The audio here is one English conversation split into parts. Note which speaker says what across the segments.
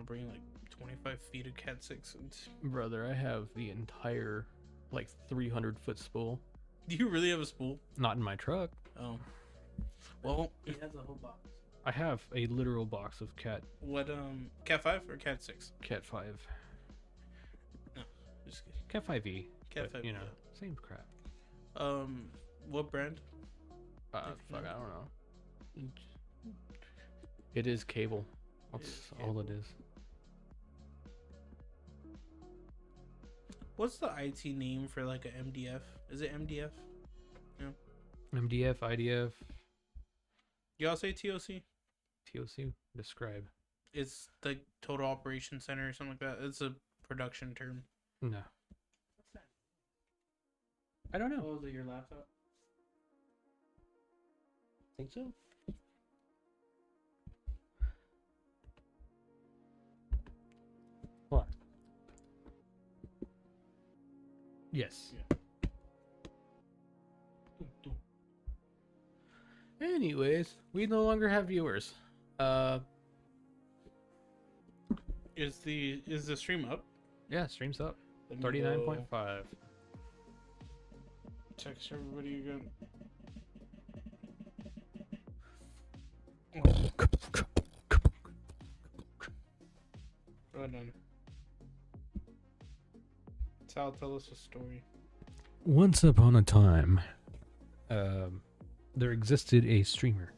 Speaker 1: I'll bring like 25 feet of Cat 6.
Speaker 2: Brother, I have the entire, 300-foot spool.
Speaker 1: Do you really have a spool?
Speaker 2: Not in my truck.
Speaker 1: Oh. Well,
Speaker 3: He has a whole box.
Speaker 2: I have a literal box of Cat
Speaker 1: what, Cat 5 or Cat 6?
Speaker 2: Cat 5.
Speaker 1: No, just kidding.
Speaker 2: Cat 5e.
Speaker 1: Cat
Speaker 2: but,
Speaker 1: 5,
Speaker 2: you know, same crap.
Speaker 1: What brand?
Speaker 2: Fuck, I don't know. It is cable. That's all it is.
Speaker 1: What's the IT name for like a MDF? Is it MDF?
Speaker 2: MDF, IDF,
Speaker 1: Y'all say TOC?
Speaker 2: TOC. Describe.
Speaker 1: It's the Total Operation Center or something like that. It's a production term.
Speaker 2: No.
Speaker 3: What's that?
Speaker 2: I don't know.
Speaker 3: Oh, is it your laptop?
Speaker 2: Think so? What? Yes.
Speaker 1: Yeah.
Speaker 2: Anyways, we no longer have viewers.
Speaker 1: Is the stream up?
Speaker 2: Yeah, stream's up.
Speaker 1: Let me
Speaker 2: 39.5.
Speaker 1: Text everybody again. Well done. Sal, tell us a story.
Speaker 2: Once upon a time, there existed a streamer.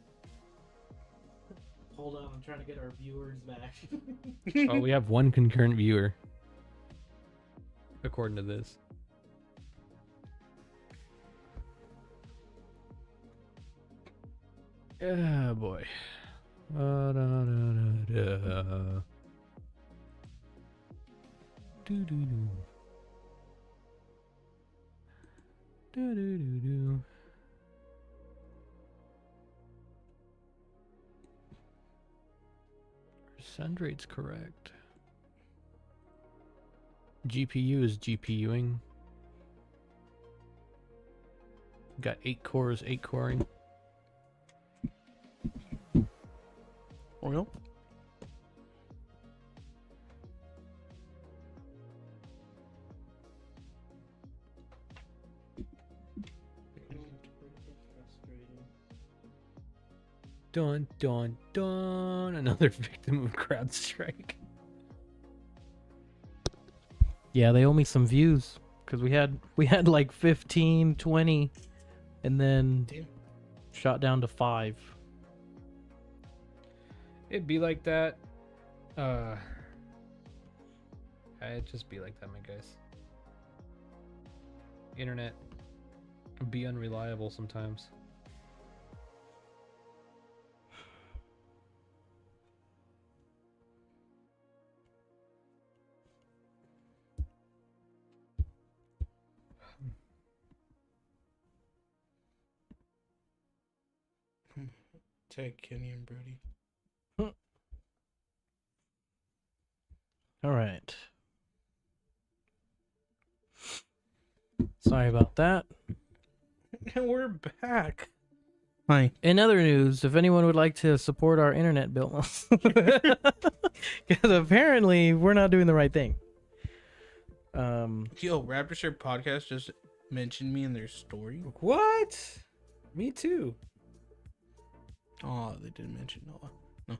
Speaker 3: Hold on, I'm trying to get our viewers back.
Speaker 2: Oh, we have one concurrent viewer. According to this. Yeah, boy. Da-da-da-da-da. Do-do-do. Do-do-do-do. Send rate's correct. GPU is GPUing. Got 8 cores, 8 coring.
Speaker 1: Oil?
Speaker 2: Dun dun dun! Another victim of CrowdStrike.
Speaker 3: Yeah, they owe me some views because we had like 15, 20, and then
Speaker 1: Damn.
Speaker 3: shot down to 5.
Speaker 2: It'd be like that. It'd just be like that, my guys. Internet be unreliable sometimes.
Speaker 1: Tag Kenny and Brody.
Speaker 3: All right. Sorry about that.
Speaker 1: And we're back. Hi.
Speaker 3: In other news, if anyone would like to support our internet bill, because apparently we're not doing the right thing.
Speaker 1: Yo, Raptorstrike Podcast just mentioned me in their story.
Speaker 2: What? Me too.
Speaker 1: Oh, they didn't mention Noah. No.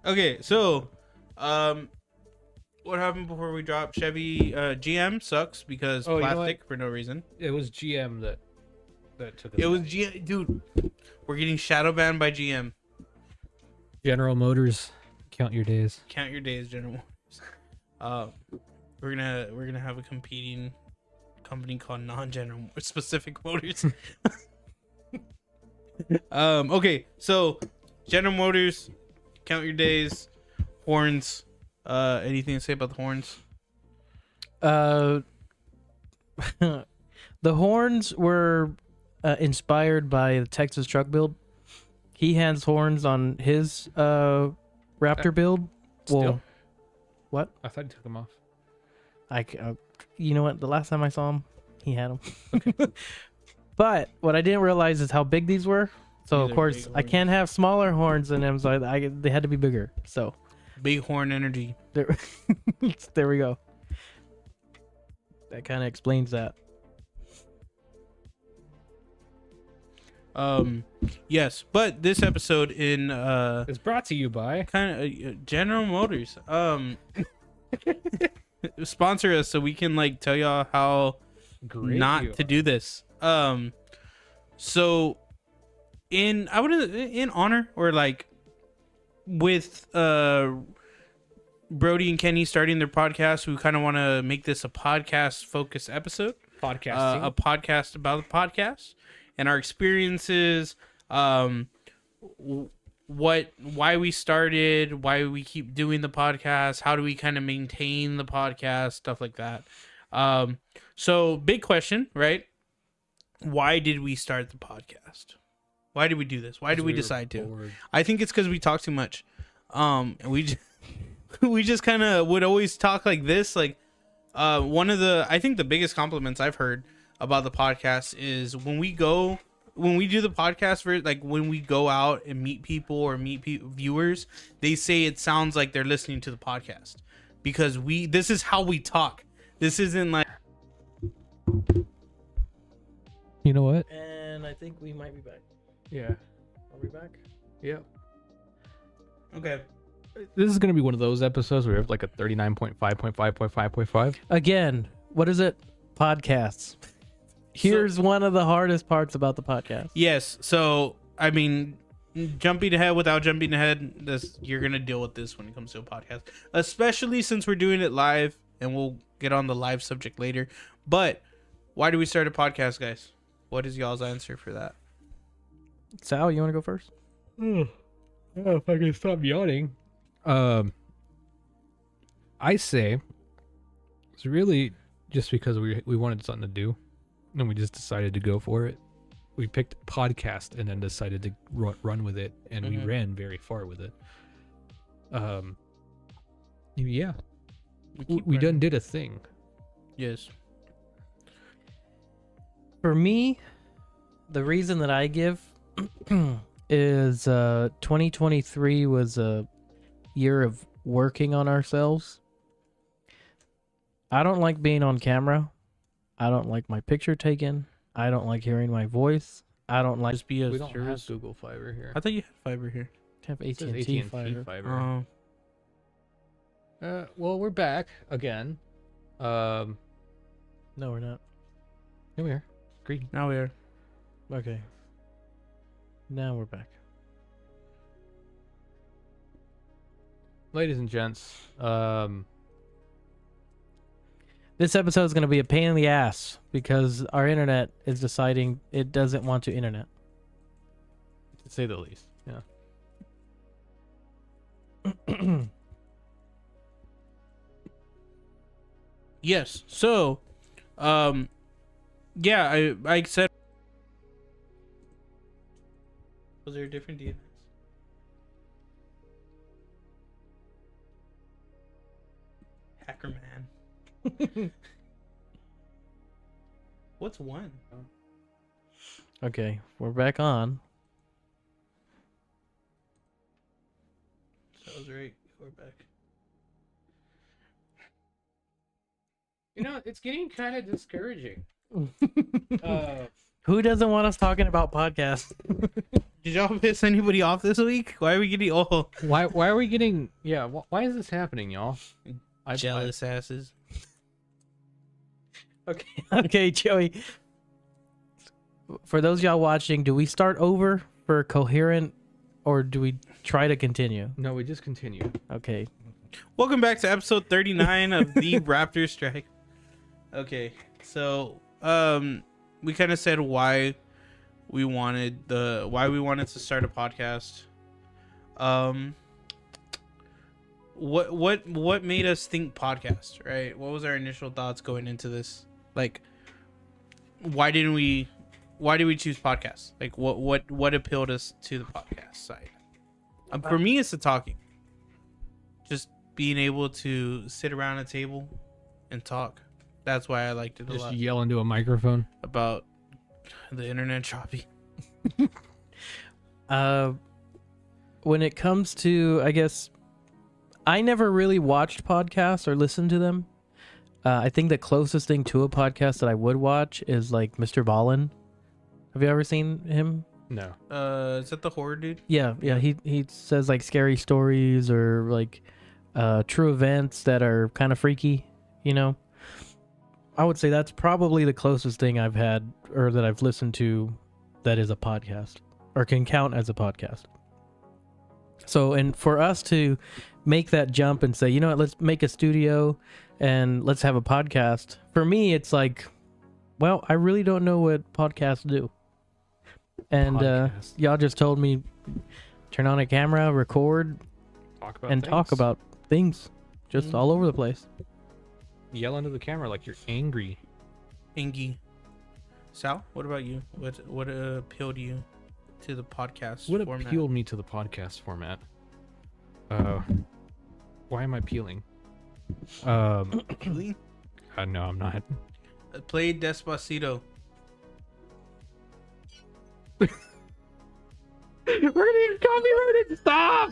Speaker 1: Okay, so, what happened before we dropped? Chevy GM sucks because
Speaker 2: Oh, you know
Speaker 1: plastic for no reason.
Speaker 2: It was GM that took us.
Speaker 1: It was GM, dude. We're getting shadow banned by GM.
Speaker 2: General Motors. Count your days.
Speaker 1: Count your days, General. We're gonna have a competing company called non-General Specific Motors. Okay, so General Motors, count your days, horns. Anything to say about the horns?
Speaker 3: The horns were inspired by the Texas truck build. He has horns on his Raptor build.
Speaker 2: Still?
Speaker 3: Well, what?
Speaker 2: I thought you took them off.
Speaker 3: You know what? The last time I saw him, he had them. But what I didn't realize is how big these were. So
Speaker 1: These
Speaker 3: of
Speaker 1: are
Speaker 3: course
Speaker 1: big
Speaker 3: I can't have smaller horns than him, so they had to be bigger. So
Speaker 1: Big horn energy.
Speaker 3: there, there we go. That kind of explains that.
Speaker 1: Yes, but this episode in
Speaker 2: It's brought to you by
Speaker 1: kind of General Motors. Sponsor us so we can like tell y'all how
Speaker 2: Great
Speaker 1: not
Speaker 2: you
Speaker 1: to
Speaker 2: are.
Speaker 1: do this. So in honor or like with Brody and Kenny starting their podcast, we kind of want to make this a podcast focused episode.
Speaker 2: Podcasting.
Speaker 1: A podcast about the podcast and our experiences, why we started, why we keep doing the podcast, how do we kind of maintain the podcast, stuff like that. So big question, right? Why did we start the podcast? Why did we do this? Why did we decide to?
Speaker 2: Bored.
Speaker 1: I think it's because we talk too much. And we just, we just kind of would always talk like this. Like, I think the biggest compliments I've heard about the podcast is when we do the podcast for like when we go out and meet people or viewers, they say it sounds like they're listening to the podcast because this is how we talk. This isn't like,
Speaker 2: You know what?
Speaker 3: And I think we might be back.
Speaker 2: Yeah.
Speaker 3: Are we back?
Speaker 2: Yeah.
Speaker 1: okay.
Speaker 2: This is gonna be one of those episodes where we have like a 39.5.5.5.5.
Speaker 3: Again, what is it? Podcasts. Here's one of the hardest parts about the podcast.
Speaker 1: Yes. So, I mean, jumping ahead without jumping ahead, you're going to deal with this when it comes to a podcast, especially since we're doing it live, and we'll get on the live subject later. But why do we start a podcast, guys? What is y'all's answer for that?
Speaker 3: Sal, you want to go first?
Speaker 2: Oh, if I can stop yawning. I say it's really just because we wanted something to do, and we just decided to go for it. We picked podcast and then decided to run with it, and we ran very far with it. Yeah, we done did a thing.
Speaker 1: Yes.
Speaker 3: For me, the reason that I give is 2023 was a year of working on ourselves. I don't like being on camera. I don't like my picture taken. I don't like hearing my voice. I don't like
Speaker 1: Just be a
Speaker 2: We don't have
Speaker 1: service.
Speaker 2: Google Fiber here.
Speaker 1: I thought you had fiber here.
Speaker 3: have
Speaker 2: It says
Speaker 3: AT&T
Speaker 2: AT&T
Speaker 3: fiber.
Speaker 2: Well, we're back again.
Speaker 3: No, we're not.
Speaker 2: Here we are. Green.
Speaker 1: Now we are.
Speaker 3: Okay. Now we're back.
Speaker 2: Ladies and gents,
Speaker 3: This episode is going to be a pain in the ass because our internet is deciding it doesn't want to internet.
Speaker 2: to say the least. Yeah.
Speaker 1: Yes. So, yeah, I said. Was there a different DNS? Hacker man. What's one?
Speaker 3: Okay, we're back on.
Speaker 1: So I was right. We're back.
Speaker 2: You know, it's getting kind of discouraging.
Speaker 3: Who doesn't want us talking about podcasts?
Speaker 1: Did y'all piss anybody off this week? Why are we getting all
Speaker 2: Why are we getting? Yeah. Why is this happening, y'all?
Speaker 1: jealous asses?
Speaker 3: Okay, Joey. For those y'all watching, do we start over for coherent, or do we try to continue?
Speaker 2: No, we just continue.
Speaker 3: Okay.
Speaker 1: Welcome back to episode 39 of the Raptorstrike. Okay, so we kind of said why we wanted to start a podcast. What made us think podcast, right? What was our initial thoughts going into this? Like, why did we choose podcasts? Like, what appealed us to the podcast side? For me, it's the talking. Just being able to sit around a table and talk. That's why I liked it a
Speaker 2: Just
Speaker 1: lot.
Speaker 2: yell into a microphone.
Speaker 1: About the internet choppy.
Speaker 3: When it comes to, I guess, I never really watched podcasts or listened to them. I think the closest thing to a podcast that I would watch is like Mr. Ballin. Have you ever seen him?
Speaker 2: No.
Speaker 1: Is that the horror dude?
Speaker 3: Yeah. He says like scary stories or like true events that are kind of freaky, you know? I would say that's probably the closest thing I've had or that I've listened to that is a podcast or can count as a podcast. So, and for us to make that jump and say, you know what, let's make a studio and let's have a podcast. For me, it's like, well, I really don't know what podcasts do. And
Speaker 2: Podcast.
Speaker 3: y'all just told me turn on a camera, record,
Speaker 2: Talk about
Speaker 3: and talk about things just all over the place.
Speaker 2: Yell into the camera like you're angry.
Speaker 1: Ingy. Sal, what about you? What appealed you to the podcast
Speaker 2: What
Speaker 1: format?
Speaker 2: appealed me to the podcast format? Why am I peeling?
Speaker 1: Appealing?
Speaker 2: No, I'm not.
Speaker 1: Play Despacito.
Speaker 2: We're gonna get copyrighted. Stop!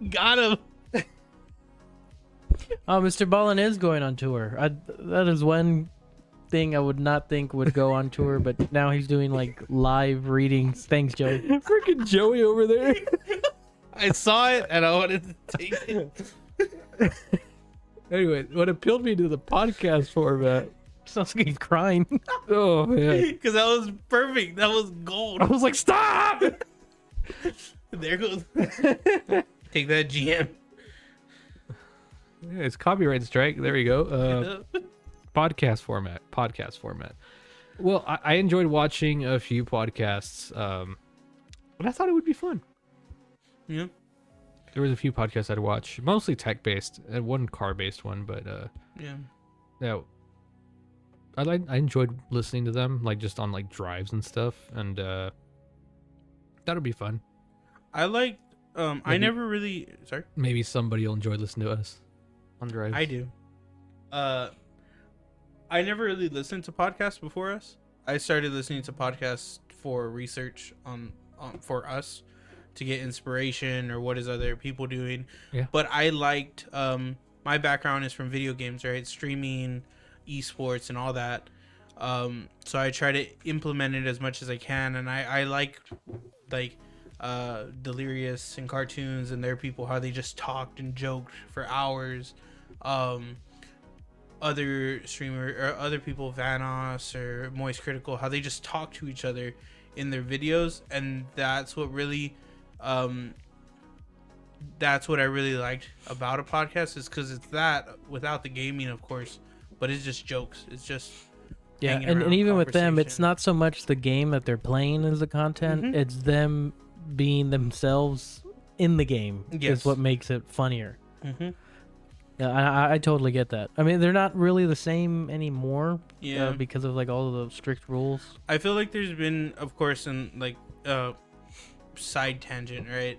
Speaker 1: Got him.
Speaker 3: Oh, Mr. Ballin is going on tour. That is one thing I would not think would go on tour, but now he's doing like live readings. Thanks, Joey.
Speaker 2: Freaking Joey over there.
Speaker 1: I saw it and I wanted to take it.
Speaker 2: Anyway, what appealed me to the podcast format?
Speaker 3: Sounds like he's crying.
Speaker 2: Oh man,
Speaker 1: Because that was perfect. That was gold.
Speaker 2: I was like, stop!
Speaker 1: There goes. Take that, GM.
Speaker 2: Yeah, it's copyright strike. There we go. Podcast format. Well, I enjoyed watching a few podcasts, but I thought it would be fun.
Speaker 1: Yeah.
Speaker 2: There was a few podcasts I'd watch, mostly tech-based, and one car-based one, but
Speaker 1: Yeah.
Speaker 2: I enjoyed listening to them, like just on like drives and stuff, and that'll be fun.
Speaker 1: I liked. I
Speaker 2: Maybe-
Speaker 1: never really. Sorry.
Speaker 2: Maybe somebody will enjoy listening to us on drives.
Speaker 1: I do. I never really listened to podcasts before us. I started listening to podcasts for research on for us to get inspiration or what is other people doing.
Speaker 2: Yeah.
Speaker 1: But I liked. My background is from video games, right? Streaming, esports, and all that. So I try to implement it as much as I can, and I like Delirious and cartoons and their people, how they just talked and joked for hours. Other streamer or other people, Vanos or Moist Critical, how they just talk to each other in their videos, and that's what really that's what I really liked about a podcast, is because it's that without the gaming, of course, but it's just jokes. It's just hanging
Speaker 3: and
Speaker 1: around,
Speaker 3: even with them, it's
Speaker 1: conversation.
Speaker 3: not so much the game that they're playing as the content.
Speaker 1: Mhm.
Speaker 3: It's them being themselves in the game
Speaker 1: Yes.
Speaker 3: is what makes it funnier.
Speaker 1: Mhm.
Speaker 3: Yeah, I totally get that. I mean, they're not really the same anymore.
Speaker 1: Yeah.
Speaker 3: Because of like all of the strict rules.
Speaker 1: I feel like there's been, of course, in like side tangent, right?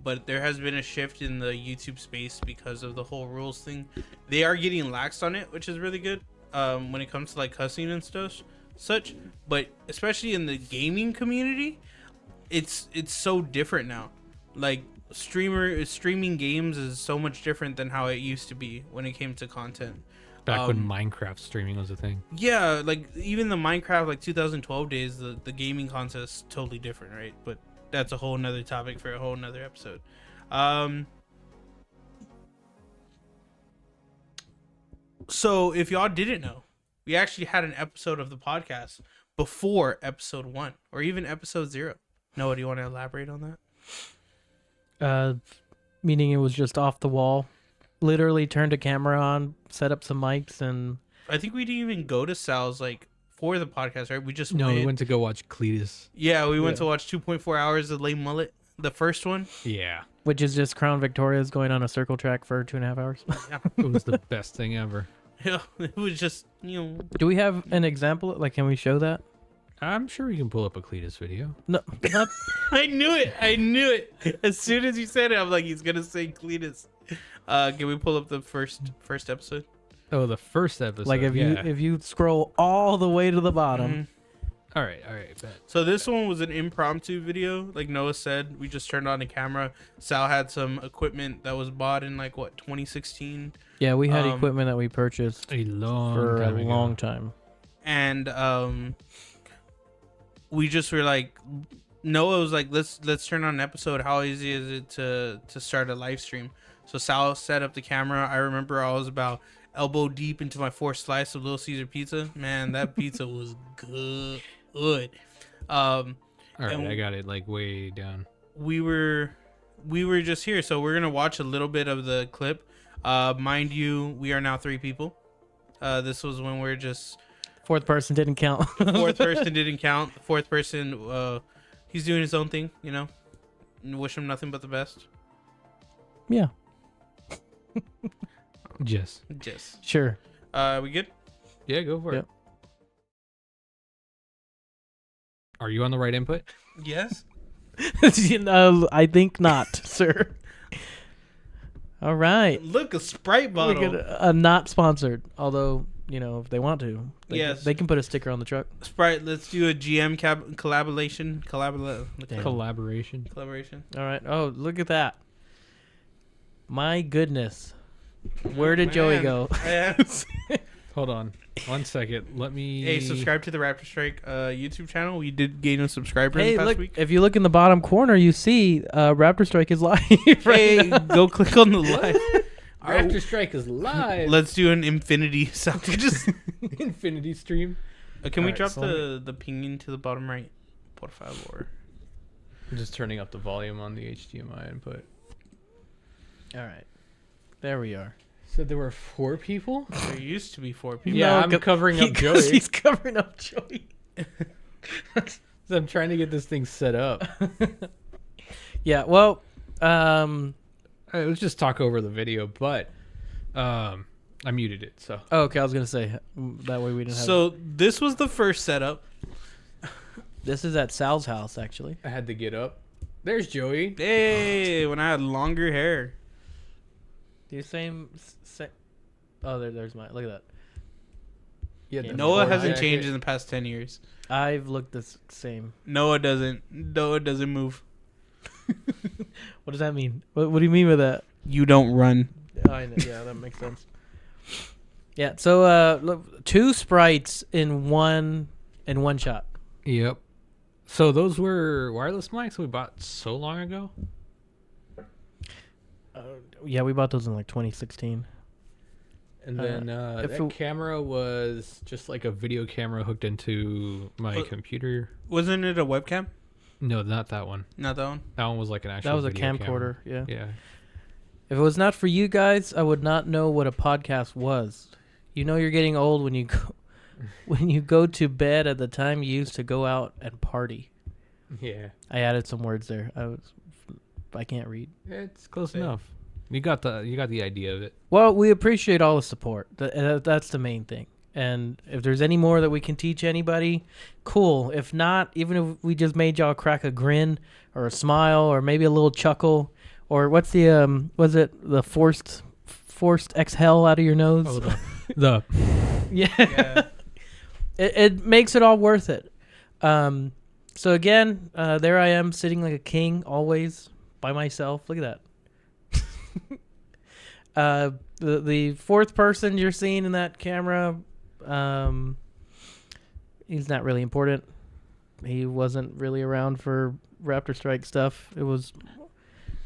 Speaker 1: But there has been a shift in the YouTube space because of the whole rules thing. They are getting laxed on it, which is really good. When it comes to like cussing and stuff, such. But especially in the gaming community, it's so different now. Like streaming games is so much different than how it used to be when it came to content.
Speaker 2: Back when Minecraft streaming was a thing.
Speaker 1: Yeah, like even the Minecraft like 2012 days, the gaming content is totally different, right? But that's a whole nother topic for a whole nother episode. So if y'all didn't know, we actually had an episode of the podcast before episode 1 or even episode 0. Noah, do you want to elaborate on that?
Speaker 3: Meaning it was just off the wall. Literally turned a camera on, set up some mics, and
Speaker 1: I think we didn't even go to Sal's like for the podcast, right? We just
Speaker 2: No,
Speaker 1: went.
Speaker 2: we went to go watch Cletus.
Speaker 1: Yeah, we went
Speaker 3: Yeah.
Speaker 1: to watch 2.4 hours of Lame Mullet, the first one.
Speaker 2: Yeah,
Speaker 3: which is just Crown Victoria's going on a circle track for 2.5 hours.
Speaker 2: it was the best thing ever.
Speaker 1: Yeah, it was just,
Speaker 3: Do we have an example? Like, can we show that?
Speaker 2: I'm sure we can pull up a Cletus video.
Speaker 3: No, not,
Speaker 1: I knew it. As soon as you said it, I'm like, he's gonna say Cletus. Can we pull up the first episode?
Speaker 2: Oh, the first episode.
Speaker 3: like if
Speaker 2: yeah.
Speaker 3: you scroll all the way to the bottom.
Speaker 2: All right, bet.
Speaker 1: So this one was an impromptu video, like Noah said. We just turned on the camera. Sal had some equipment that was bought in 2016,
Speaker 3: Yeah, we had equipment that we purchased
Speaker 2: A long
Speaker 3: for
Speaker 2: time
Speaker 3: a
Speaker 2: ago.
Speaker 3: long time.
Speaker 1: and we just were like, Noah was like, let's turn on an episode. How easy is it to start a live stream? So Sal set up the camera. I remember I was about elbow deep into my 4th slice of Little Caesar pizza. Man, that pizza was good.
Speaker 2: All right,
Speaker 1: and
Speaker 2: I got it way down.
Speaker 1: we were just here, so we're gonna watch a little bit of the clip. Mind you, we are now 3 people. This was when we're just
Speaker 3: 4th person didn't count.
Speaker 1: 4th person didn't count. 4th person, he's doing his own thing, and wish him nothing but the best.
Speaker 3: Yeah,
Speaker 2: Just.
Speaker 3: sure.
Speaker 1: We good?
Speaker 2: Yeah, go for
Speaker 3: Yep.
Speaker 2: it. Are you on the right input?
Speaker 1: Yes.
Speaker 3: I think not, sir. All right.
Speaker 1: Look, a Sprite bottle.
Speaker 3: We could, not sponsored, although if they want to,
Speaker 1: Yes.
Speaker 3: they can put a sticker on the truck.
Speaker 1: Sprite. Let's do a GM collaboration.
Speaker 3: Damn.
Speaker 2: Collaboration.
Speaker 1: Collaboration.
Speaker 3: All right. Oh, look at that. My goodness. Where did Joey go?
Speaker 2: Hold on 1 second. Let me.
Speaker 1: Hey, subscribe to the Raptorstrike YouTube channel. We did gain a subscriber in
Speaker 3: Hey,
Speaker 1: the past
Speaker 3: look!
Speaker 1: week.
Speaker 3: If you look in the bottom corner, you see Raptorstrike is live. right
Speaker 1: Hey,
Speaker 3: now.
Speaker 1: go click on the live.
Speaker 2: Raptorstrike is live.
Speaker 1: Let's do an infinity sound. Just
Speaker 2: Infinity stream.
Speaker 1: can we
Speaker 2: Alright,
Speaker 1: drop
Speaker 2: so
Speaker 1: the pinging to the bottom right? Por favor.
Speaker 2: I'm just turning up the volume on the HDMI input.
Speaker 3: All right. There we are.
Speaker 2: So there were 4 people?
Speaker 1: There used to be 4 people.
Speaker 2: Yeah,
Speaker 3: No,
Speaker 2: I'm
Speaker 3: 'cause
Speaker 2: covering up
Speaker 3: because
Speaker 2: Joey.
Speaker 3: He's covering up Joey.
Speaker 2: So I'm trying to get this thing set up.
Speaker 3: Yeah. Well.
Speaker 2: Let's just talk over the video, but I muted it, so.
Speaker 3: Oh, okay. I was gonna say that way we didn't have.
Speaker 1: So this was the first setup.
Speaker 3: This is at Sal's house, actually.
Speaker 2: I had to get up. There's Joey.
Speaker 1: Hey, when I had longer hair.
Speaker 3: Do you same? Oh, there's mine. Look at that.
Speaker 2: Yeah,
Speaker 3: Yeah.
Speaker 1: Noah
Speaker 2: before
Speaker 1: hasn't
Speaker 2: jacket.
Speaker 1: changed in the past 10 years.
Speaker 3: I've looked the same.
Speaker 1: Noah doesn't move.
Speaker 3: What does that mean? What do you mean by that?
Speaker 1: You don't run.
Speaker 3: I know. Yeah, that makes sense. Yeah. So, look, 2 sprites in one shot.
Speaker 2: Yep. So those were wireless mics we bought so long ago?
Speaker 3: Yeah, we bought those in 2016.
Speaker 2: And then that camera was just like a video camera hooked into my computer.
Speaker 1: Wasn't it a webcam?
Speaker 2: No, not that one.
Speaker 1: Not that one.
Speaker 2: That one was like an actual
Speaker 3: That was a
Speaker 2: video
Speaker 3: camcorder.
Speaker 2: camera.
Speaker 3: Yeah.
Speaker 2: Yeah.
Speaker 3: If it was not for you guys, I would not know what a podcast was. You're getting old when you go to bed at the time you used to go out and party.
Speaker 2: Yeah.
Speaker 3: I added some words there. I can't read.
Speaker 2: It's close
Speaker 1: Same.
Speaker 2: enough. You got the idea of it.
Speaker 3: Well, we appreciate all the support. That's the main thing. And if there's any more that we can teach anybody, cool. If not, even if we just made y'all crack a grin or a smile or maybe a little chuckle, or what's the was it the forced exhale out of your nose?
Speaker 2: Oh, the
Speaker 3: Yeah.
Speaker 1: Yeah.
Speaker 3: It makes it all worth it. So again, there I am sitting like a king always by myself. Look at that. The 4th person you're seeing in that camera, he's not really important. He wasn't really around for Raptorstrike stuff. It was,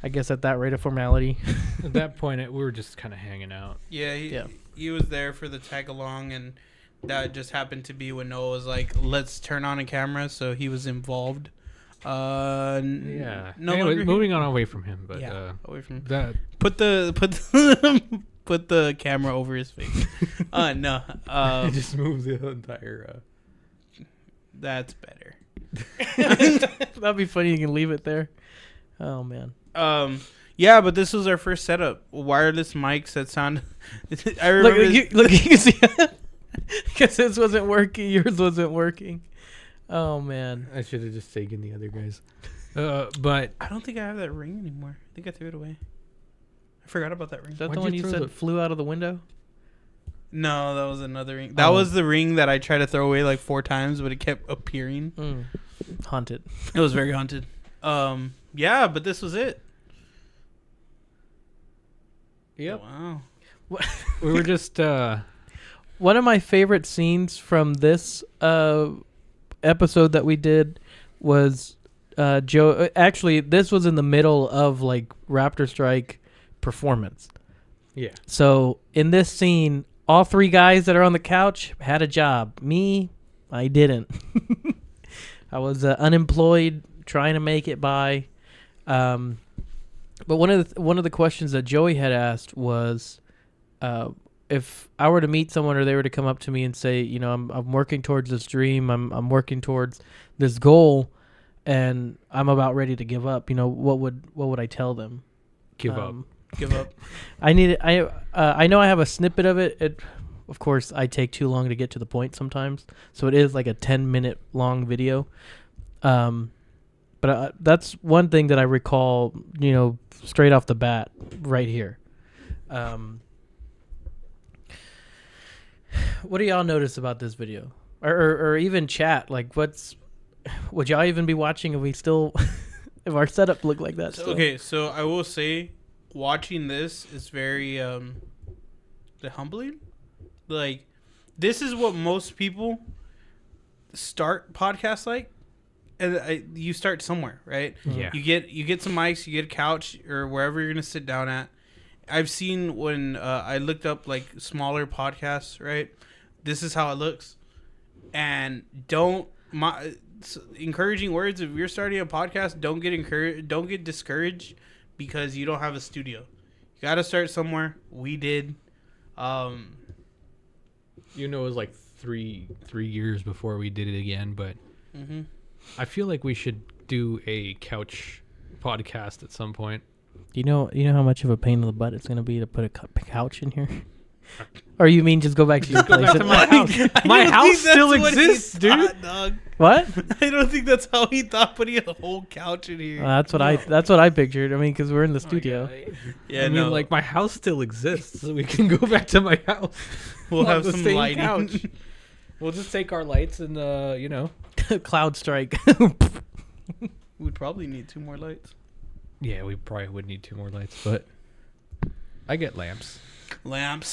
Speaker 3: I guess, at that rate of formality.
Speaker 2: At that point, we were just kind of hanging out.
Speaker 1: Yeah, he was there for the tag along, and that just happened to be when Noah was like, "Let's turn on a camera," so he was involved.
Speaker 2: Yeah.
Speaker 1: No
Speaker 2: anyway,
Speaker 1: longer
Speaker 2: moving on away from him, but
Speaker 1: yeah, away from
Speaker 2: that
Speaker 1: put the put the camera over his face. No.
Speaker 2: it just moves the entire.
Speaker 1: That's better.
Speaker 3: That'd be funny. You can leave it there. Oh man.
Speaker 1: Yeah, but this was our first setup. Wireless mics that sound. I remember.
Speaker 3: Look, you can see because this wasn't working. Yours wasn't working. Oh man.
Speaker 2: I should have just taken the other guys. But
Speaker 1: I don't think I have that ring anymore. I think I threw it away. I forgot about that ring.
Speaker 3: Is that
Speaker 2: Why'd
Speaker 3: the one
Speaker 2: you
Speaker 3: you
Speaker 2: throw
Speaker 3: said
Speaker 2: the-
Speaker 3: flew out of the window?
Speaker 1: No, that was another ring. That was the ring that I tried to throw away like 4 times, but it kept appearing.
Speaker 3: Haunted.
Speaker 1: It was very haunted. Yeah, but this was it.
Speaker 2: Yep.
Speaker 1: Wow.
Speaker 2: We were just
Speaker 3: One of my favorite scenes from this episode that we did was Joe. Actually, this was in the middle of like Raptorstrike performance.
Speaker 2: yeah.
Speaker 3: So in this scene, all 3 guys that are on the couch had a job. Me, I didn't. I was unemployed, trying to make it by. But one of the questions that Joey had asked was, if I were to meet someone or they were to come up to me and say, you know, I'm working towards this dream, I'm working towards this goal, and I'm about ready to give up. You know, what would I tell them?
Speaker 2: Give up.
Speaker 1: Give up.
Speaker 3: I know I have a snippet of it. Of course, I take too long to get to the point sometimes, so it is like a 10-minute long video. But that's one thing that I recall, you know, straight off the bat, right here. What do y'all notice about this video, or even chat? Like, would y'all even be watching if we still, if our setup looked like that? Still?
Speaker 1: Okay, so I will say, watching this is very humbling. Like, this is what most people start podcasts like, and you start somewhere, right?
Speaker 2: Yeah.
Speaker 1: You get some mics, you get a couch or wherever you're gonna sit down at. I've seen when I looked up like smaller podcasts, right? This is how it looks, and encouraging words. If you're starting a podcast, don't get discouraged because you don't have a studio. You got to start somewhere. We did.
Speaker 2: You know, it was like three years before we did it again, but I feel like we should do a couch podcast at some point.
Speaker 3: You know how much of a pain in the butt it's gonna be to put a couch in here. Or you mean just go back to your place?
Speaker 2: Back to my house. My house still exists, dude.
Speaker 1: Dog.
Speaker 3: What?
Speaker 1: I don't think that's how he thought putting a whole couch in here.
Speaker 3: That's what I pictured. I mean, because we're in the studio.
Speaker 1: Yeah,
Speaker 2: I mean, like my house still exists, so we can go back to my house.
Speaker 1: We'll have
Speaker 2: the
Speaker 1: some
Speaker 2: same
Speaker 1: lighting.
Speaker 2: couch. We'll just take our lights and you know.
Speaker 3: Cloud strike.
Speaker 1: We'd probably need 2 more lights.
Speaker 2: Yeah, we probably would need 2 more lights, but I get lamps. Lamp.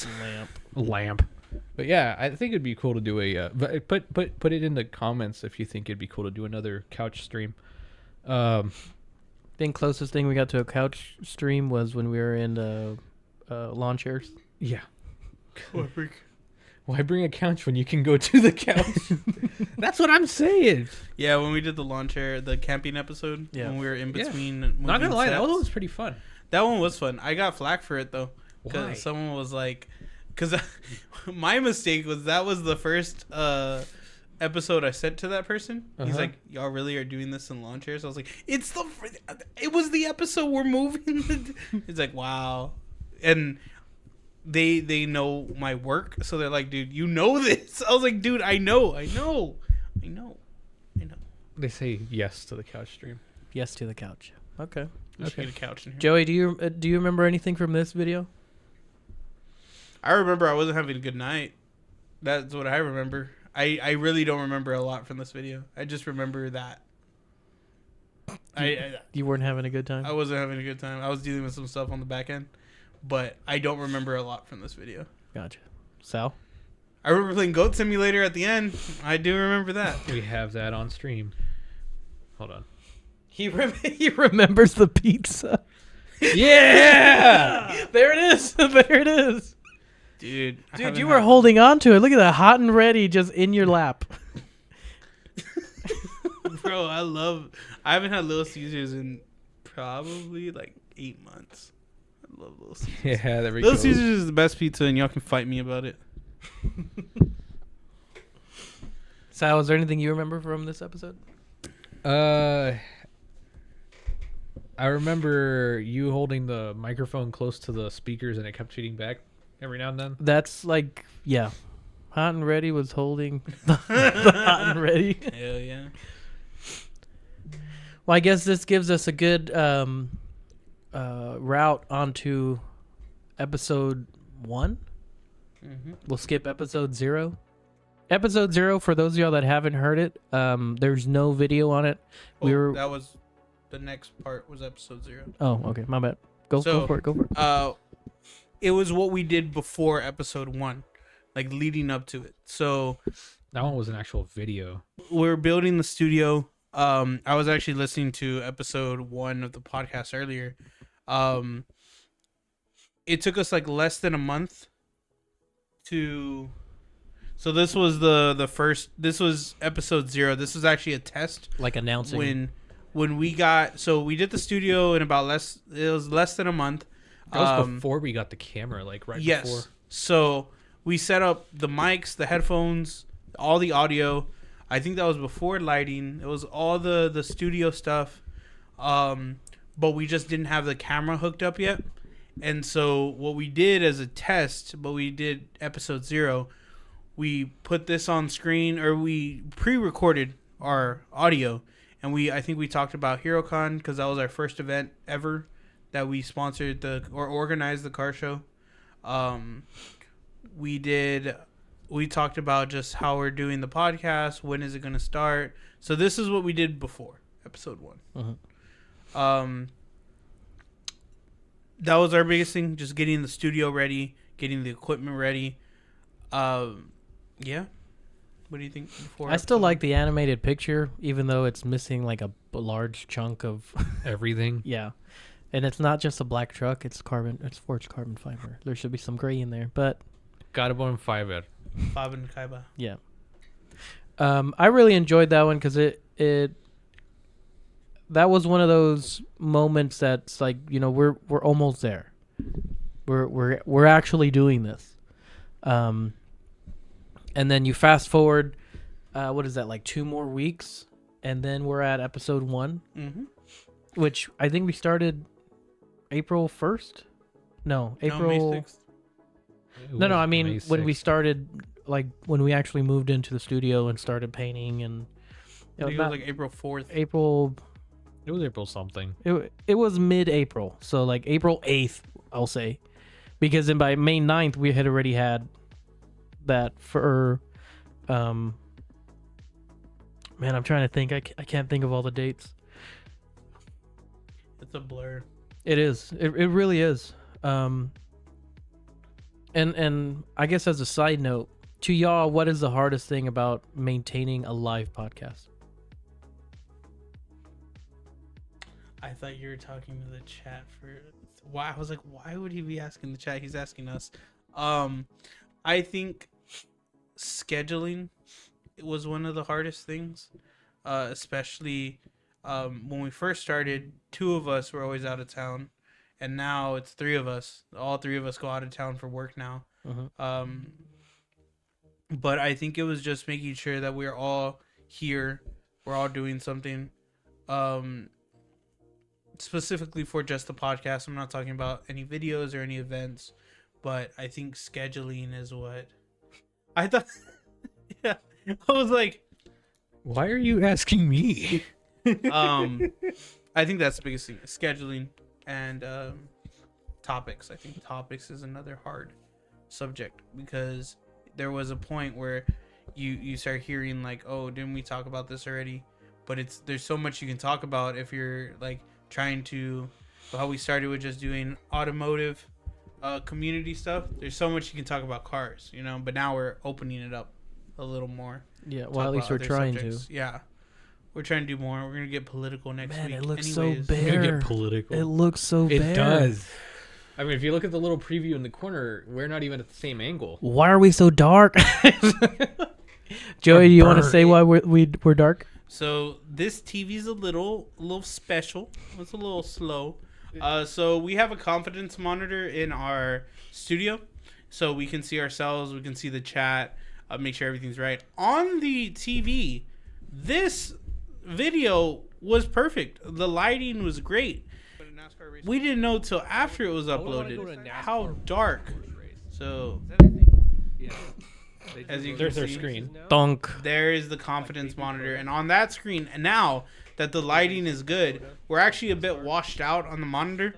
Speaker 2: But yeah, I think it'd be cool to do a. Put it in the comments if you think it'd be cool to do another couch stream.
Speaker 3: Think closest thing we got to a couch stream was when we were in lawn chairs.
Speaker 2: Yeah. Why bring a couch when you can go to the couch? That's what I'm saying.
Speaker 1: Yeah, when we did the lawn chair, the camping episode, when we were in between.
Speaker 2: Not gonna lie,
Speaker 1: sets,
Speaker 2: that one was pretty fun.
Speaker 1: That one was fun. I got flack for it though,
Speaker 2: Why?
Speaker 1: because someone was like, because my mistake was that was the first episode I sent to that person. He's like, y'all really are doing this in lawn chairs? I was like, it was the episode we're moving. He's like, wow, and. They know my work, so they're like, dude, you know this. I was like, dude, I know.
Speaker 2: They say yes to the couch stream.
Speaker 3: Yes to the couch. Okay.
Speaker 1: We should get a couch in here.
Speaker 3: Joey, do you remember anything from this video?
Speaker 1: I remember I wasn't having a good night. That's what I remember. I really don't remember a lot from this video. I just remember that.
Speaker 3: You weren't having a good time?
Speaker 1: I wasn't having a good time. I was dealing with some stuff on the back end. But I don't remember a lot from this video.
Speaker 3: Gotcha. Sal?
Speaker 1: I remember playing Goat Simulator at the end. I do remember that.
Speaker 2: We have that on stream. Hold on.
Speaker 3: He remembers the pizza.
Speaker 2: Yeah!
Speaker 3: There it is. There it is.
Speaker 1: Dude,
Speaker 3: you were holding on to it. Look at that, hot and ready, just in your lap.
Speaker 1: Bro, I haven't had Little Caesars in probably like 8 months. I love Little Caesars.
Speaker 2: Yeah, there we go.
Speaker 1: Little Caesars is the best pizza, and y'all can fight me about it.
Speaker 3: Sal, is there anything you remember from this episode?
Speaker 2: I remember you holding the microphone close to the speakers, and it kept feeding back every now and then.
Speaker 3: That's like, yeah. Hot and Ready was holding the Hot and Ready.
Speaker 1: Hell yeah.
Speaker 3: Well, I guess this gives us a good route onto episode 1. We'll skip episode 0. Episode 0, for those of y'all that haven't heard it, there's no video on it.
Speaker 1: That was the next part was episode 0.
Speaker 3: Oh, okay, my bad. Go for it.
Speaker 1: It was what we did before episode 1, like leading up to it. So
Speaker 2: That one was an actual video.
Speaker 1: we're building the studio. I was actually listening to episode 1 of the podcast earlier. It took us like less than a month to. So this was the first. This was episode 0. This was actually a test.
Speaker 3: Like announcing.
Speaker 1: When we got, so we did the studio in about it was less than a month.
Speaker 2: That was before we got the camera, like right
Speaker 1: yes.
Speaker 2: before.
Speaker 1: So we set up the mics, the headphones, all the audio. I think that was before lighting. It was all the studio stuff. But we just didn't have the camera hooked up yet. And so what we did as a test, but we did episode 0, we put this on screen, or we pre-recorded our audio. And I think we talked about HeroCon because that was our first event ever that we sponsored or organized the car show. We talked about just how we're doing the podcast, when is it going to start. So this is what we did before episode 1.
Speaker 3: Uh-huh.
Speaker 1: That was our biggest thing, just getting the studio ready, getting the equipment ready. Yeah. What do you think?
Speaker 3: I still like the animated picture, even though it's missing like a large chunk of
Speaker 2: everything.
Speaker 3: Yeah. And it's not just a black truck, it's forged carbon fiber. There should be some gray in there, but
Speaker 2: Carbon fiber.
Speaker 1: Carbon fiber.
Speaker 3: Yeah. I really enjoyed that one because that was one of those moments that's like, we're almost there. We're actually doing this. And then you fast forward, what is that, like 2 more weeks, and then we're at episode 1, which I think we started April 1st. No, April.
Speaker 1: May 6th.
Speaker 3: No, I mean
Speaker 2: May
Speaker 3: when we
Speaker 2: 6th.
Speaker 3: started, like when we actually moved into the studio and started painting, and
Speaker 1: I think it was like April 4th.
Speaker 3: April.
Speaker 2: It was April something.
Speaker 3: It was mid-April, so like April 8th, I'll say, because then by May 9th we had already had that for. Man, I'm trying to think. I can't think of all the dates.
Speaker 1: It's a blur.
Speaker 3: It is. It really is. And I guess as a side note, to y'all, what is the hardest thing about maintaining a live podcast?
Speaker 1: I thought you were talking to the chat for why. I was like, why would he be asking the chat? He's asking us. I think scheduling was one of the hardest things, especially when we first started. 2 of us were always out of town, and now it's 3 of us. All 3 of us go out of town for work now. But I think it was just making sure that we're all here, we're all doing something. Specifically for just the podcast. I'm not talking about any videos or any events, but I think scheduling is what I thought. Yeah, I was like,
Speaker 2: why are you asking me?
Speaker 1: I think that's the biggest thing: scheduling and topics. I think topics is another hard subject because there was a point where you start hearing like, oh, didn't we talk about this already? But there's so much you can talk about if you're like trying to, how we started with just doing automotive community stuff. There's so much you can talk about cars, but now we're opening it up a little more.
Speaker 3: Yeah, well, at least we're trying to.
Speaker 1: Yeah, we're trying to do more. We're gonna get political next week.
Speaker 3: Man, it looks
Speaker 1: Anyways.
Speaker 3: so
Speaker 2: We're gonna
Speaker 3: bare.
Speaker 2: get political.
Speaker 3: It looks so bare.
Speaker 2: It does. I mean, if you look at the little preview in the corner, we're not even at the same angle.
Speaker 3: Why are we so dark? Joey, do you want to say why we're dark?
Speaker 1: So this TV's a little special. It's a little slow. So we have a confidence monitor in our studio, so we can see ourselves. We can see the chat. Make sure everything's right on the TV. This video was perfect. The lighting was great. We didn't know till after it was uploaded how dark. So as you can
Speaker 2: There's their
Speaker 1: see,
Speaker 2: screen.
Speaker 3: Donk.
Speaker 1: there is the confidence monitor, and on that screen, and now that the lighting is good, we're actually a bit washed out on the monitor,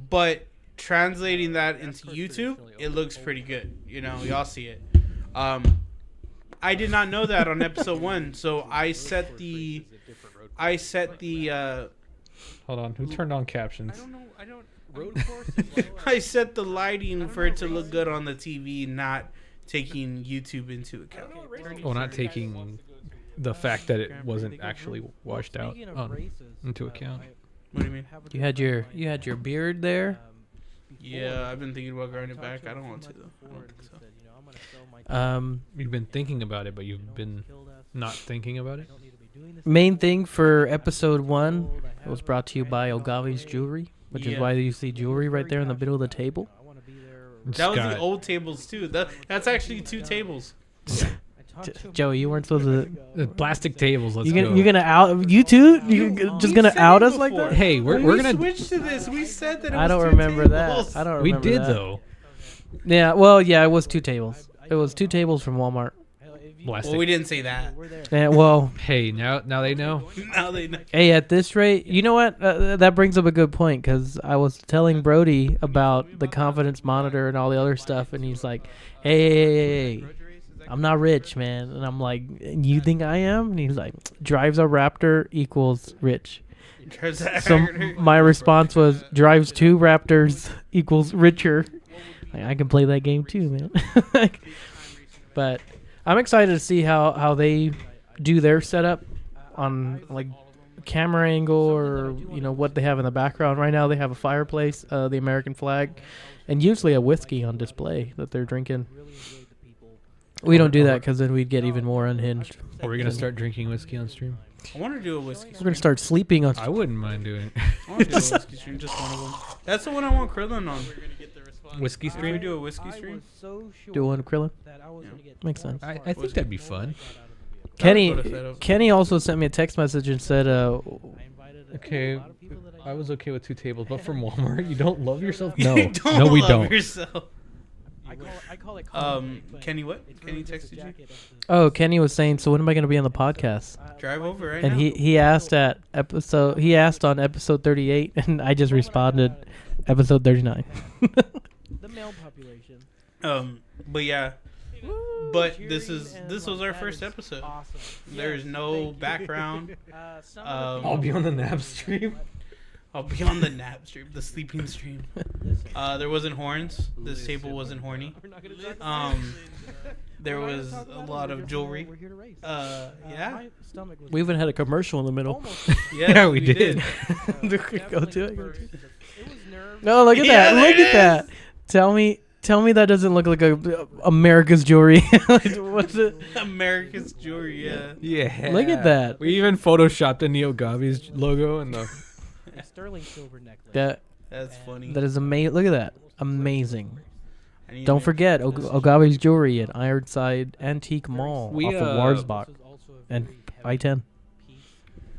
Speaker 1: but translating that into YouTube, it looks pretty good. You know, y'all see it. I did not know that on episode 1, so I set the
Speaker 2: Hold on, who turned on captions?
Speaker 1: I don't. I set the lighting for it to look good on the TV, not taking YouTube into account.
Speaker 2: Well, not taking the fact that it wasn't actually washed out into account.
Speaker 1: What do you mean?
Speaker 3: You had your beard there.
Speaker 1: Yeah, I've been thinking about growing it back. I don't want to though. I don't think so.
Speaker 2: You've been thinking about it, but you've been not thinking about it.
Speaker 3: Main thing for episode 1 was brought to you by Ogave's Jewelry, which is why you see jewelry right there in the middle of the table.
Speaker 1: That was the old tables too. That's actually 2 tables.
Speaker 3: Joey, you weren't supposed to.
Speaker 2: The plastic tables. Let's
Speaker 3: You're
Speaker 2: go.
Speaker 3: gonna out you two? You just gonna out us like that?
Speaker 2: Hey, we're gonna
Speaker 1: switch to this. We said that. It was
Speaker 3: I don't
Speaker 1: 2
Speaker 3: remember
Speaker 1: tables.
Speaker 3: that. I don't
Speaker 2: We
Speaker 3: remember
Speaker 2: did
Speaker 3: that.
Speaker 2: though.
Speaker 3: Yeah, well, yeah, it was 2 tables. It was 2 tables from Walmart.
Speaker 2: Plastic.
Speaker 1: Well, we didn't say that.
Speaker 3: Yeah, well,
Speaker 2: Hey, now they know.
Speaker 1: Now they know.
Speaker 3: hey, at this rate, you know what? That brings up a good point because I was telling Brody about the confidence monitor and all the other stuff, and he's like, "Hey, I'm not rich, man." And I'm like, "You think I am?" And he's like, "Drives a Raptor equals rich." So my response was, "Drives 2 Raptors equals richer." Like, I can play that game too, man. But I'm excited to see how they do their setup on like camera angle or what they have in the background. Right now they have a fireplace, the American flag, and usually a whiskey on display that they're drinking. We don't do that because then we'd get even more unhinged.
Speaker 2: Are we gonna start drinking whiskey on stream?
Speaker 1: I want to do a whiskey.
Speaker 3: We're gonna start sleeping on.
Speaker 2: I wouldn't mind doing it.
Speaker 1: I want to do a whiskey stream. Just one of them. That's the one I want Krillin on.
Speaker 2: Whiskey
Speaker 1: Can we
Speaker 2: stream?
Speaker 1: do a whiskey stream?
Speaker 3: Doing Krillin. Makes sense.
Speaker 2: I think that'd be fun.
Speaker 3: Kenny also sent me a text message and said,
Speaker 2: Okay, I was okay with 2 tables, but from Walmart, you don't love yourself?
Speaker 1: You
Speaker 2: No,
Speaker 1: don't
Speaker 2: no, we
Speaker 1: love
Speaker 2: don't.
Speaker 1: Yourself. Kenny, what? Kenny texted you?
Speaker 3: "Oh, Kenny was saying, so when am I gonna be on the podcast?"
Speaker 1: Drive over right
Speaker 3: And
Speaker 1: now.
Speaker 3: he asked on episode 38, and I just responded, episode 39.
Speaker 4: The male population.
Speaker 1: But yeah. But this was our first episode.
Speaker 4: Awesome.
Speaker 1: There's no background.
Speaker 2: I'll be on the nap stream.
Speaker 1: I'll be on the nap stream, the sleeping stream. There wasn't horns. This table wasn't horny. There was a lot of jewelry. Yeah.
Speaker 3: We even had a commercial in the middle.
Speaker 2: Yeah, we did.
Speaker 3: Go to it. No, look at that. Look at that. Tell me that doesn't look like America's Jewelry. What's it?
Speaker 1: America's jewelry, yeah.
Speaker 2: Yeah.
Speaker 3: Look at that.
Speaker 2: We even photoshopped the Neo Gavi's logo and the.
Speaker 4: Sterling silver necklace.
Speaker 1: That's funny.
Speaker 3: That is amazing. Look at that. Amazing.
Speaker 1: I need to
Speaker 3: Don't
Speaker 1: make-
Speaker 3: forget Ogave's Jewelry at Ironside Antique Mall
Speaker 2: We,
Speaker 3: off of Warsbach and I-10.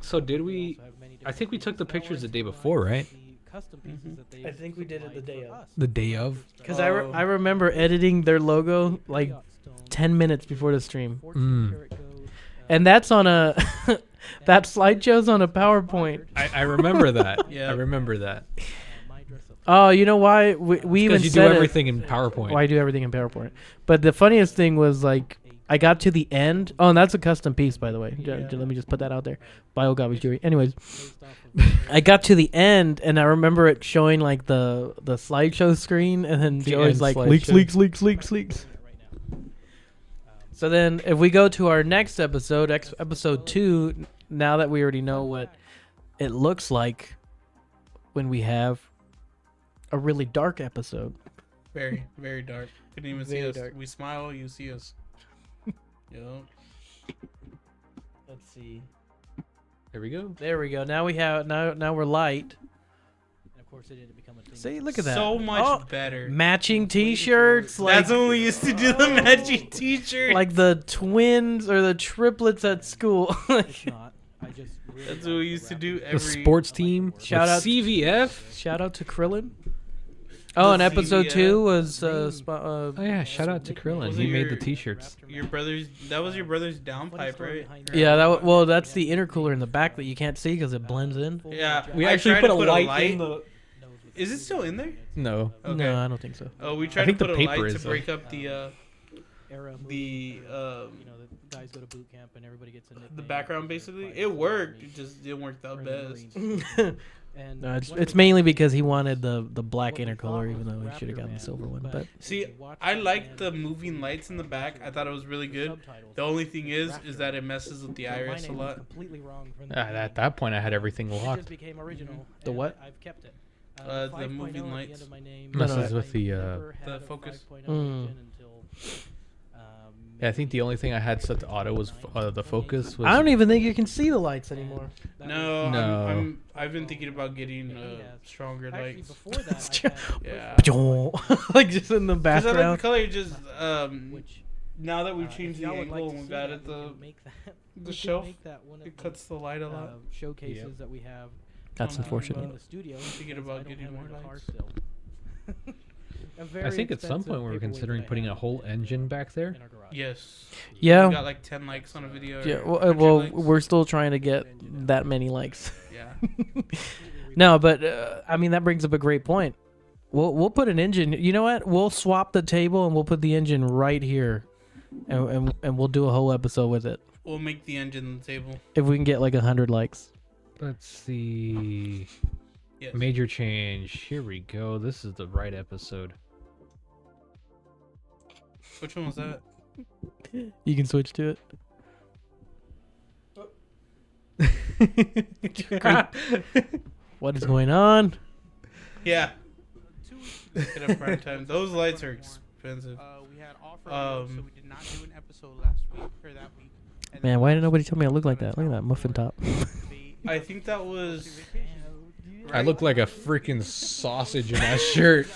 Speaker 2: So did we? I think we took the pictures the day before, right?
Speaker 3: I think we did it the day of.
Speaker 2: The day of.
Speaker 3: Because I remember editing their logo like 10 minutes before the stream. And that's on a... that slideshow's on a PowerPoint.
Speaker 2: I remember that.
Speaker 1: Yeah.
Speaker 2: I remember that.
Speaker 3: Oh, you know why? We even
Speaker 2: Because you do
Speaker 3: said
Speaker 2: everything in PowerPoint.
Speaker 3: Why I do everything in PowerPoint. But the funniest thing was like... I got to the end. Oh, and that's a custom piece, by the way. Let me just put that out there. By Ogave's Jewelry. Anyways, I got to the end, and I remember it showing like the slideshow screen, and then
Speaker 2: The
Speaker 3: Joey's
Speaker 2: end
Speaker 3: like,
Speaker 2: slideshow.
Speaker 3: leaks. So then, if we go to our next episode, episode 2, now that we already know what it looks like when we have a really dark episode.
Speaker 1: Very, very dark. Couldn't even see
Speaker 3: Very
Speaker 1: us.
Speaker 3: dark.
Speaker 1: We smile, you see us. Yo.
Speaker 3: Let's see.
Speaker 2: There we go.
Speaker 3: There we go. Now we have now we're light.
Speaker 4: And of course, it didn't become a thing.
Speaker 3: See, look at that.
Speaker 1: So much
Speaker 3: Oh,
Speaker 1: better.
Speaker 3: matching T-shirts, like
Speaker 1: That's when we used to do the matching t-shirt.
Speaker 3: like the twins or the triplets at school.
Speaker 4: It's not. I just. Really
Speaker 1: That's what we used to do
Speaker 2: The
Speaker 1: every.
Speaker 2: sports team.
Speaker 3: Shout
Speaker 2: with
Speaker 3: out-
Speaker 2: CVF.
Speaker 3: Shout out to Krillin. Oh, and episode
Speaker 1: CVS.
Speaker 3: 2 was
Speaker 2: Oh yeah, shout out to Krillin.
Speaker 1: Was
Speaker 2: He
Speaker 1: it
Speaker 2: made
Speaker 1: your-
Speaker 2: the T-shirts.
Speaker 1: Your brother's. That was your brother's downpipe, right?
Speaker 3: yeah. Well, that's the intercooler in the back that you can't see because it blends in.
Speaker 1: Yeah.
Speaker 2: We
Speaker 1: I
Speaker 2: actually
Speaker 1: tried
Speaker 2: put
Speaker 1: to
Speaker 2: a light in the.
Speaker 1: Is it still in there?
Speaker 2: No.
Speaker 1: Okay.
Speaker 3: No, I don't think so.
Speaker 1: Oh, we tried to
Speaker 2: think
Speaker 1: put
Speaker 2: the
Speaker 1: a
Speaker 2: paper
Speaker 1: light to
Speaker 2: is,
Speaker 1: break up the
Speaker 4: Era movie
Speaker 1: the
Speaker 4: where, the guys go to boot camp and everybody gets a nickname
Speaker 1: the background
Speaker 4: because they're
Speaker 1: basically.
Speaker 4: fighting
Speaker 1: It
Speaker 4: for the
Speaker 1: worked.
Speaker 4: Army
Speaker 1: It just didn't work
Speaker 4: or
Speaker 1: that
Speaker 4: the
Speaker 1: best.
Speaker 4: Marines. And
Speaker 3: No, it's
Speaker 4: one of
Speaker 3: it's
Speaker 4: the
Speaker 3: mainly
Speaker 4: guys-
Speaker 3: because he wanted the black
Speaker 4: what we
Speaker 3: inner
Speaker 4: thought
Speaker 3: color,
Speaker 4: was
Speaker 3: even though he
Speaker 4: Raptor
Speaker 3: should have gotten the
Speaker 4: Man,
Speaker 3: silver one. But
Speaker 1: See,
Speaker 4: we watched
Speaker 1: I
Speaker 4: it
Speaker 1: like
Speaker 4: and
Speaker 1: the
Speaker 4: we
Speaker 1: moving
Speaker 4: watched
Speaker 1: lights in the
Speaker 4: it
Speaker 1: back. I thought it was really
Speaker 4: with
Speaker 1: good.
Speaker 4: subtitles.
Speaker 1: The only thing is
Speaker 4: Raptor
Speaker 1: that it
Speaker 4: Man.
Speaker 1: messes with the
Speaker 4: So my
Speaker 1: iris a
Speaker 4: name was
Speaker 1: lot.
Speaker 4: completely wrong from the
Speaker 2: At
Speaker 4: beginning.
Speaker 2: that point, I had everything
Speaker 4: It just
Speaker 2: locked.
Speaker 4: became original.
Speaker 3: The
Speaker 4: and
Speaker 3: what?
Speaker 4: I've kept it.
Speaker 1: The
Speaker 4: 5.0
Speaker 1: moving
Speaker 4: at the
Speaker 1: lights.
Speaker 4: end of my name.
Speaker 3: No, no,
Speaker 2: Messes
Speaker 3: I-
Speaker 2: with the.
Speaker 4: Never had
Speaker 1: the
Speaker 4: a
Speaker 1: focus.
Speaker 4: 5.0
Speaker 3: Mm.
Speaker 4: engine until,
Speaker 2: Yeah, I think the only thing I had set to auto was the focus. Was
Speaker 3: I don't even think you can see the lights anymore.
Speaker 1: No,
Speaker 2: No.
Speaker 1: I've been thinking about getting stronger
Speaker 4: Actually,
Speaker 1: lights.
Speaker 4: before that, I had,
Speaker 1: Yeah.
Speaker 3: Like just in the
Speaker 1: Because I like the
Speaker 3: background.
Speaker 1: color. Just
Speaker 4: which
Speaker 1: now that we've
Speaker 4: if
Speaker 1: changed the
Speaker 4: y'all would
Speaker 1: angle
Speaker 4: like to
Speaker 1: and we've
Speaker 4: see that,
Speaker 1: added
Speaker 4: we
Speaker 1: the
Speaker 4: can make that- we
Speaker 1: the
Speaker 4: can
Speaker 1: shelf,
Speaker 4: make that one of
Speaker 1: it
Speaker 4: the,
Speaker 1: cuts the light a lot.
Speaker 4: showcases
Speaker 2: Yep.
Speaker 4: that we have.
Speaker 3: That's
Speaker 1: Um,
Speaker 3: unfortunate.
Speaker 4: In the studio.
Speaker 1: Thinking
Speaker 4: because
Speaker 1: about
Speaker 4: I don't
Speaker 1: getting
Speaker 4: have it
Speaker 1: more
Speaker 4: in the car
Speaker 1: lights.
Speaker 4: still. A
Speaker 2: I
Speaker 4: very
Speaker 2: think at some
Speaker 4: expensive
Speaker 2: point we were
Speaker 4: paperweight
Speaker 2: considering
Speaker 4: that I
Speaker 2: putting a
Speaker 4: have
Speaker 2: whole
Speaker 4: in,
Speaker 2: engine back there.
Speaker 4: in our garage.
Speaker 1: Yes.
Speaker 3: Yeah.
Speaker 1: We got like 10 likes on a video.
Speaker 3: Yeah,
Speaker 1: or
Speaker 3: well,
Speaker 1: 100 likes.
Speaker 3: we're still trying to get that many likes.
Speaker 1: Yeah.
Speaker 3: No, but I mean that brings up a great point. We'll put an engine. You know what? We'll swap the table and we'll put the engine right here, and we'll do a whole episode with it
Speaker 1: We'll make the engine the table.
Speaker 3: if we can get like 100 likes.
Speaker 2: Let's see.
Speaker 1: Yes.
Speaker 2: Major change. Here we go. This is the right episode.
Speaker 1: Which one was that?
Speaker 3: You can switch to it. What is going on?
Speaker 1: Yeah. Get up prime time. Those lights are expensive.
Speaker 5: We had offer,
Speaker 1: Um,
Speaker 5: so we did not do an episode last week or that week. And
Speaker 3: Man,
Speaker 5: then
Speaker 3: why didn't nobody tell me I look like that? Look at that muffin top.
Speaker 1: I think that was.
Speaker 2: I look like a freaking sausage in that shirt.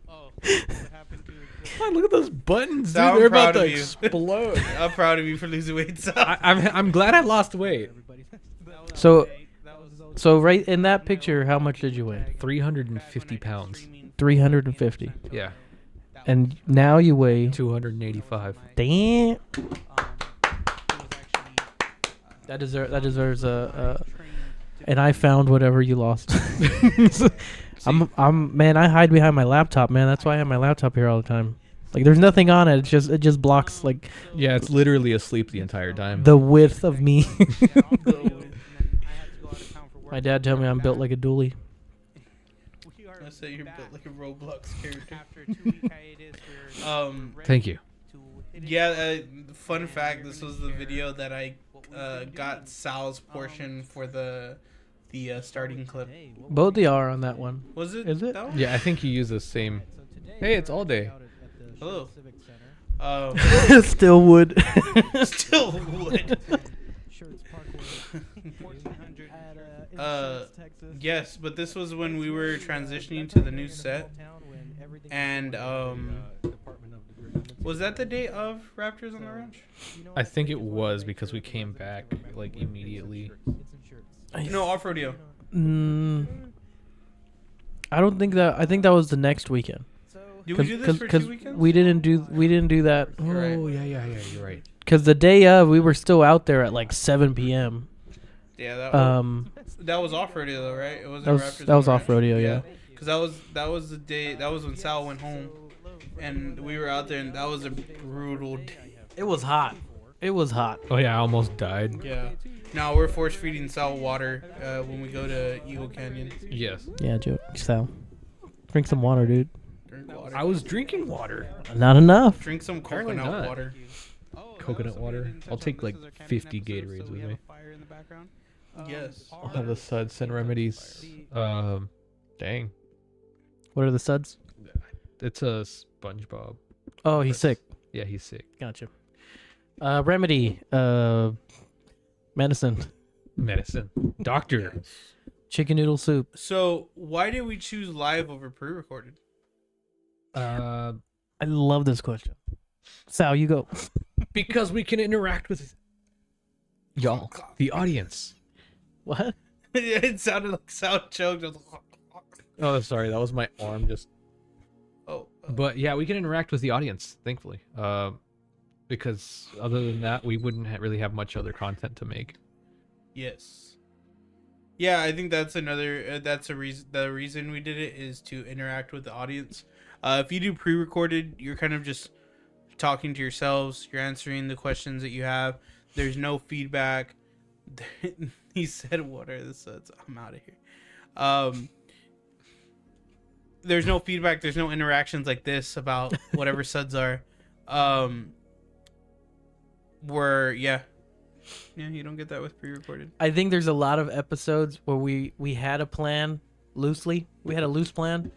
Speaker 5: Oh, what happened to
Speaker 2: God, look at those buttons, dude.
Speaker 1: So I'm
Speaker 2: They're about
Speaker 1: proud
Speaker 2: to
Speaker 1: of you.
Speaker 2: explode.
Speaker 1: I'm proud of you for losing weight. So.
Speaker 2: I'm glad I lost weight.
Speaker 3: So, so right in that picture, how much did you weigh?
Speaker 2: 350 pounds.
Speaker 3: 350.
Speaker 2: Yeah.
Speaker 3: And now you weigh
Speaker 2: 285.
Speaker 3: damn. That deserves a. And I found whatever you lost. Man, I hide behind my laptop, man. That's why I have my laptop here all the time. Like, there's nothing on it. It just blocks like
Speaker 2: Yeah, it's literally asleep the entire time.
Speaker 3: the width of me. My dad told me I'm built like a dually.
Speaker 1: I say you're built like a Roblox character.
Speaker 5: After a 2-week hiatus, we're
Speaker 2: Thank you.
Speaker 1: Yeah, fun fact, this was the video that I got Sal's portion for the starting clip.
Speaker 3: Both they are on that one.
Speaker 1: Was it?
Speaker 3: Is it?
Speaker 1: That one?
Speaker 2: Yeah, I think you use the same. Hey, it's all day.
Speaker 1: Hello.
Speaker 3: Still would.
Speaker 1: Still would.
Speaker 4: Shirts parkour. 1400 at Texas.
Speaker 1: Yes, but this was when we were transitioning to the new set. And was that the day of Raptors on the Ranch?
Speaker 2: I think it was because we came back like immediately.
Speaker 1: No, off rodeo.
Speaker 3: I don't think that. I think that was the next weekend.
Speaker 1: Did we do this for 2 weekends?
Speaker 3: we didn't do that.
Speaker 1: Right.
Speaker 2: Oh yeah, you're right.
Speaker 3: Because the day of, we were still out there at like 7 p.m.
Speaker 1: Yeah, that was off rodeo though, right? It wasn't Raptors
Speaker 3: that
Speaker 1: on
Speaker 3: was
Speaker 1: the
Speaker 3: off
Speaker 1: Ranch.
Speaker 3: rodeo, yeah.
Speaker 1: Because that was the day. That was when Sal went home, and we were out there, and that was a brutal day.
Speaker 3: It was hot. It was hot.
Speaker 2: Oh yeah, I almost died.
Speaker 1: Yeah. Now we're force feeding Sal water when we go to Eagle Canyon.
Speaker 2: Yes.
Speaker 3: Yeah, Joe. Sal, drink some water, dude.
Speaker 1: Drink water.
Speaker 2: I was drinking water.
Speaker 3: Not enough.
Speaker 1: Drink some
Speaker 2: Apparently
Speaker 1: coconut
Speaker 2: not.
Speaker 1: water.
Speaker 2: Coconut water. I'll take like 50 Gatorades with me.
Speaker 1: Yes.
Speaker 2: I'll have the suds and remedies. Dang.
Speaker 3: What are the suds?
Speaker 2: It's a SpongeBob.
Speaker 3: Oh, he's sick.
Speaker 2: Yeah, he's sick.
Speaker 3: Gotcha. Remedy. Medicine.
Speaker 2: Medicine. Doctor.
Speaker 3: Chicken noodle soup.
Speaker 1: So why did we choose live over pre-recorded?
Speaker 2: Uh,
Speaker 3: I love this question. Sal, you go.
Speaker 2: because we can interact with y'all, the audience.
Speaker 3: What?
Speaker 1: It sounded like Sal choked. I was like,
Speaker 2: Oh, sorry, that was my arm just.
Speaker 1: oh.
Speaker 2: But yeah, we can interact with the audience, thankfully. Because other than that, we wouldn't really have much other content to make.
Speaker 1: Yes. Yeah, I think that's another. That's a reason. The reason we did it is to interact with the audience. If you do pre-recorded, you're kind of just talking to yourselves. You're answering the questions that you have. There's no feedback. He said, "What are the suds?" I'm out of here. There's no feedback. There's no interactions like this about whatever suds are. Where yeah, you don't get that with pre-recorded.
Speaker 3: I think there's a lot of episodes where we had a plan loosely. We had a loose plan,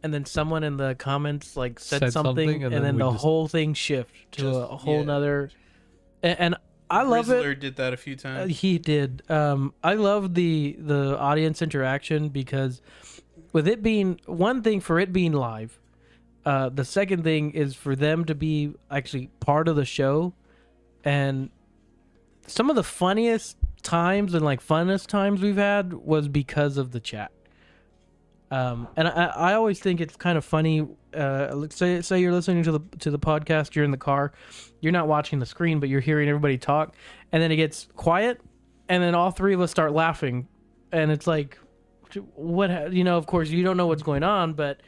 Speaker 3: and then someone in the comments like said something, and then the whole thing shift to a whole nother. And I love
Speaker 1: Rizzler
Speaker 3: it.
Speaker 1: did that a few times.
Speaker 3: He did. I love the audience interaction because with it being one thing for it being live, the second thing is for them to be actually part of the show, and some of the funniest times and like funnest times we've had was because of the chat. And I always think it's kind of funny. Say you're listening to the podcast, you're in the car, you're not watching the screen, but you're hearing everybody talk, and then it gets quiet, and then all three of us start laughing, and it's like, what? Of course you don't know what's going on, but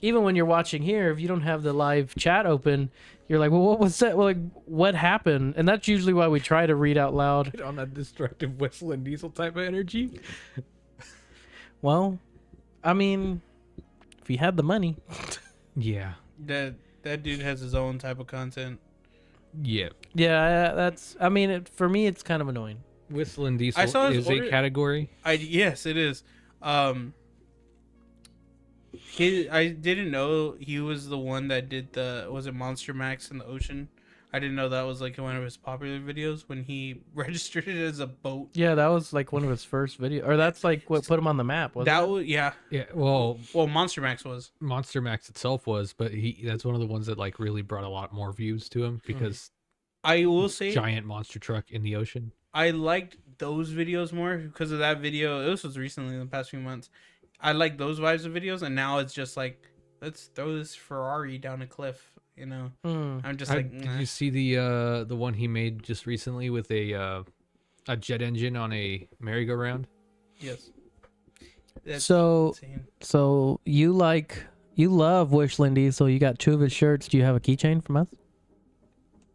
Speaker 3: even when you're watching here, if you don't have the live chat open, you're like, well, what was that? Well, like, what happened? And that's usually why we try to read out loud.
Speaker 2: On that destructive whistle and diesel type of energy.
Speaker 3: Well, I mean, if you had the money.
Speaker 2: Yeah.
Speaker 1: That dude has his own type of content.
Speaker 2: Yeah.
Speaker 3: Yeah, that's. I mean, for me, it's kind of annoying.
Speaker 2: Whistle and diesel
Speaker 1: I saw his
Speaker 2: is
Speaker 1: order-
Speaker 2: a category.
Speaker 1: Yes, it is. I didn't know he was the one that did was it Monster Max in the ocean? I didn't know that was like one of his popular videos when he registered it as a boat.
Speaker 3: Yeah, that was like one of his first videos, or that's like what put him on the map. Wasn't
Speaker 1: That
Speaker 3: it?
Speaker 1: was
Speaker 2: Yeah. Well,
Speaker 1: Monster Max was.
Speaker 2: Monster Max itself was, but that's one of the ones that like really brought a lot more views to him because
Speaker 1: I will say
Speaker 2: giant monster truck in the ocean.
Speaker 1: I liked those videos more because of that video. This was recently in the past few months. I like those vibes of videos, and now it's just like, let's throw this Ferrari down a cliff. I'm just like,
Speaker 2: Did you see the one he made just recently with a jet engine on a merry-go-round?
Speaker 1: yes. That's
Speaker 3: So,
Speaker 1: insane.
Speaker 3: so you love Wish Lindy, so you got 2 of his shirts. Do you have a keychain from us?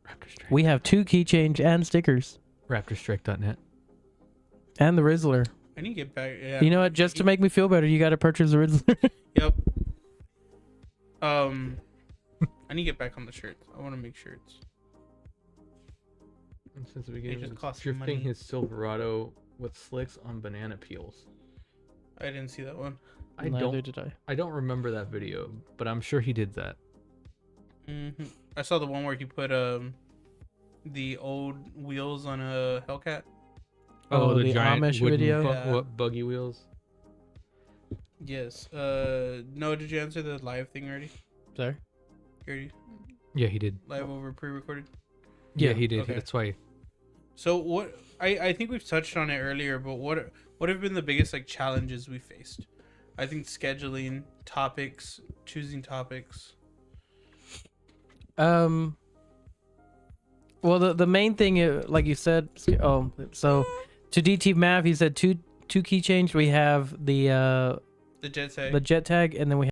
Speaker 2: Raptorstrike.
Speaker 3: We have 2 keychains and stickers,
Speaker 2: Raptorstrike.net.
Speaker 3: and the Rizzler.
Speaker 1: I need to get back. Yeah.
Speaker 3: You know what? Just to make me feel better, you got to purchase the Rizzler.
Speaker 1: Yep. I need to get back on the shirts. I want to make shirts.
Speaker 2: And since the
Speaker 1: They
Speaker 2: beginning,
Speaker 1: just
Speaker 2: of
Speaker 1: cost
Speaker 2: drifting
Speaker 1: money.
Speaker 2: his Silverado with slicks on banana peels.
Speaker 1: I didn't see that one.
Speaker 3: Neither did I.
Speaker 2: I don't remember that video, but I'm sure he did that.
Speaker 1: I saw the one where he put the old wheels on a Hellcat.
Speaker 3: Oh, the Amish
Speaker 2: wooden
Speaker 3: video?
Speaker 1: Yeah.
Speaker 2: buggy wheels.
Speaker 1: Yes. No, did you answer the live thing already?
Speaker 3: Sorry.
Speaker 1: You already
Speaker 2: Yeah, he did.
Speaker 1: live over pre-recorded.
Speaker 2: Yeah,
Speaker 3: Yeah,
Speaker 2: he did.
Speaker 1: okay.
Speaker 2: That's why.
Speaker 1: So what? I think we've touched on it earlier, but what have been the biggest like challenges we faced? I think scheduling topics, choosing topics.
Speaker 3: Well, the main thing, like you said, so to DT Mav, he said two key change. We have the
Speaker 1: The jet tag.
Speaker 3: jet tag, and then we